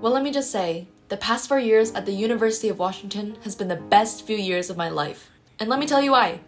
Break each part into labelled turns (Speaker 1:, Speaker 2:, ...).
Speaker 1: Well, let me just say, the past 4 years at the University of Washington has been the best few years of my life. And let me tell you why.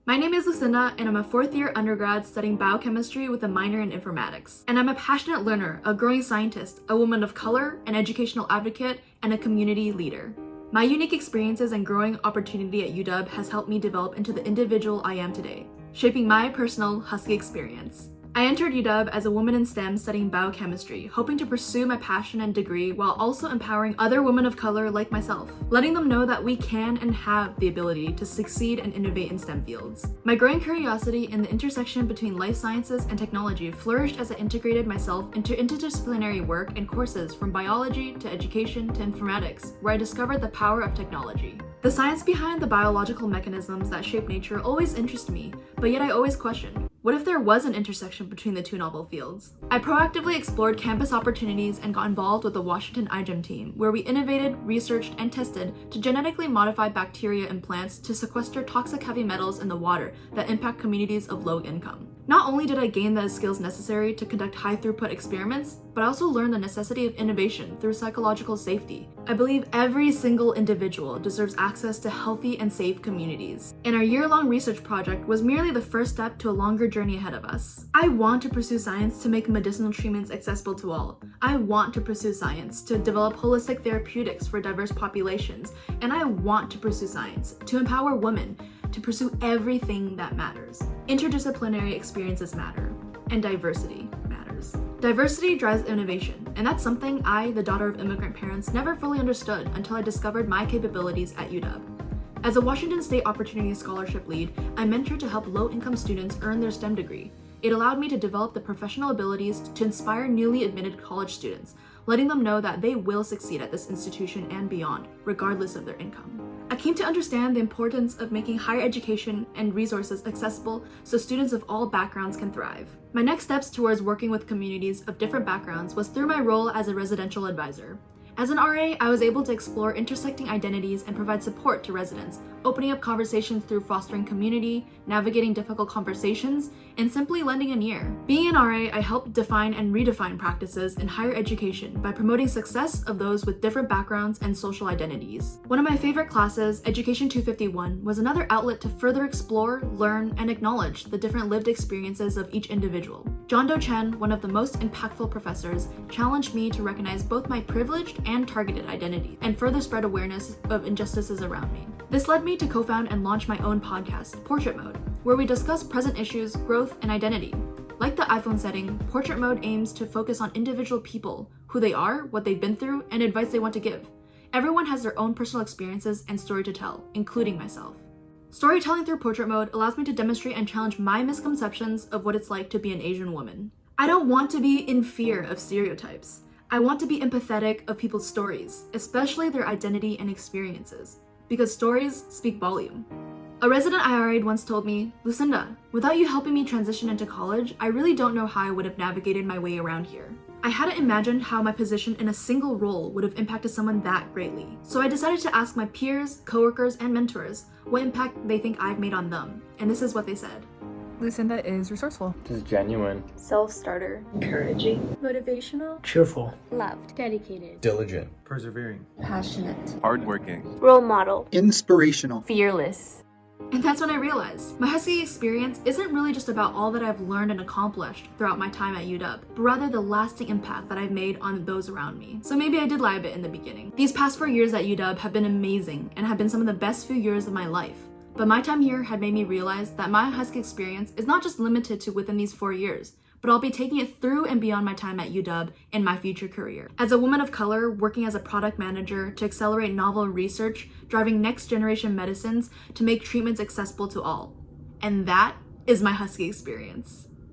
Speaker 1: My name is Lucinda, and I'm a fourth-year undergrad studying biochemistry with a minor in informatics. And I'm a passionate learner, a growing scientist, a woman of color, an educational advocate, and a community leader. My unique experiences and growing opportunity at UW has helped me develop into the individual I am today, shaping my personal Husky experience. I entered UW as a woman in STEM studying biochemistry, hoping to pursue my passion and degree while also empowering other women of color like myself, letting them know that we can and have the ability to succeed and innovate in STEM fields. My growing curiosity in the intersection between life sciences and technology flourished as I integrated myself into interdisciplinary work and courses from biology to education to informatics, where I discovered the power of technology. The science behind the biological mechanisms that shape nature always interested me, but yet I always questioned, what if there was an intersection between the two novel fields? I proactively explored campus opportunities and got involved with the Washington iGEM team, where we innovated, researched, and tested to genetically modify bacteria in plants to sequester toxic heavy metals in the water that impact communities of low income. Not only did I gain the skills necessary to conduct high-throughput experiments, but I also learned the necessity of innovation through psychological safety. I believe every single individual deserves access to healthy and safe communities. And our year-long research project was merely the first step to a longer journey ahead of us. I want to pursue science to make medicinal treatments accessible to all. I want to pursue science to develop holistic therapeutics for diverse populations. And I want to pursue science to empower women to pursue everything that matters. Interdisciplinary experiences matter, and diversity matters. Diversity drives innovation, and that's something I, the daughter of immigrant parents, never fully understood until I discovered my capabilities at UW. As a Washington State Opportunity Scholarship Lead, I mentored to help low-income students earn their STEM degree. It allowed me to develop the professional abilities to inspire newly admitted college students, letting them know that they will succeed at this institution and beyond, regardless of their income. I came to understand the importance of making higher education and resources accessible so students of all backgrounds can thrive. My next steps towards working with communities of different backgrounds was through my role as a residential advisor. As an RA, I was able to explore intersecting identities and provide support to residents, opening up conversations through fostering community, navigating difficult conversations, and simply lending an ear. Being an RA, I helped define and redefine practices in higher education by promoting success of those with different backgrounds and social identities. One of my favorite classes, Education 251, was another outlet to further explore, learn, and acknowledge the different lived experiences of each individual. John Doe Chen, one of the most impactful professors, challenged me to recognize both my privileged and targeted identity and further spread awareness of injustices around me. This led me to co-found and launch my own podcast, Portrait Mode, where we discuss present issues, growth, and identity. Like the iPhone setting, Portrait Mode aims to focus on individual people, who they are, what they've been through, and advice they want to give. Everyone has their own personal experiences and story to tell, including myself. Storytelling through Portrait Mode allows me to demonstrate and challenge my misconceptions of what it's like to be an Asian woman. I don't want to be in fear of stereotypes. I want to be empathetic of people's stories, especially their identity and experiences, because stories speak volume. A resident IRA once told me, "Lucinda, without you helping me transition into college, I really don't know how I would have navigated my way around here." I hadn't imagined how my position in a single role would have impacted someone that greatly. So I decided to ask my peers, coworkers, and mentors what impact they think I've made on them, and this is what they said.
Speaker 2: Lucinda is resourceful,
Speaker 3: Just genuine,
Speaker 4: self-starter,
Speaker 5: encouraging,
Speaker 4: motivational,
Speaker 5: cheerful,
Speaker 4: loved, dedicated,
Speaker 6: diligent,
Speaker 7: persevering,
Speaker 8: passionate,
Speaker 7: hardworking,
Speaker 4: role model,
Speaker 8: inspirational,
Speaker 4: fearless.
Speaker 1: And that's when I realized my Husky experience isn't really just about all that I've learned and accomplished throughout my time at UW, but rather the lasting impact that I've made on those around me. So maybe I did lie a bit in the beginning. These past 4 years at UW have been amazing and have been some of the best few years of my life. But my time here had made me realize that my Husky experience is not just limited to within these 4 years, but I'll be taking it through and beyond my time at UW in my future career. As a woman of color, working as a product manager to accelerate novel research, driving next generation medicines to make treatments accessible to all. And that is my Husky experience.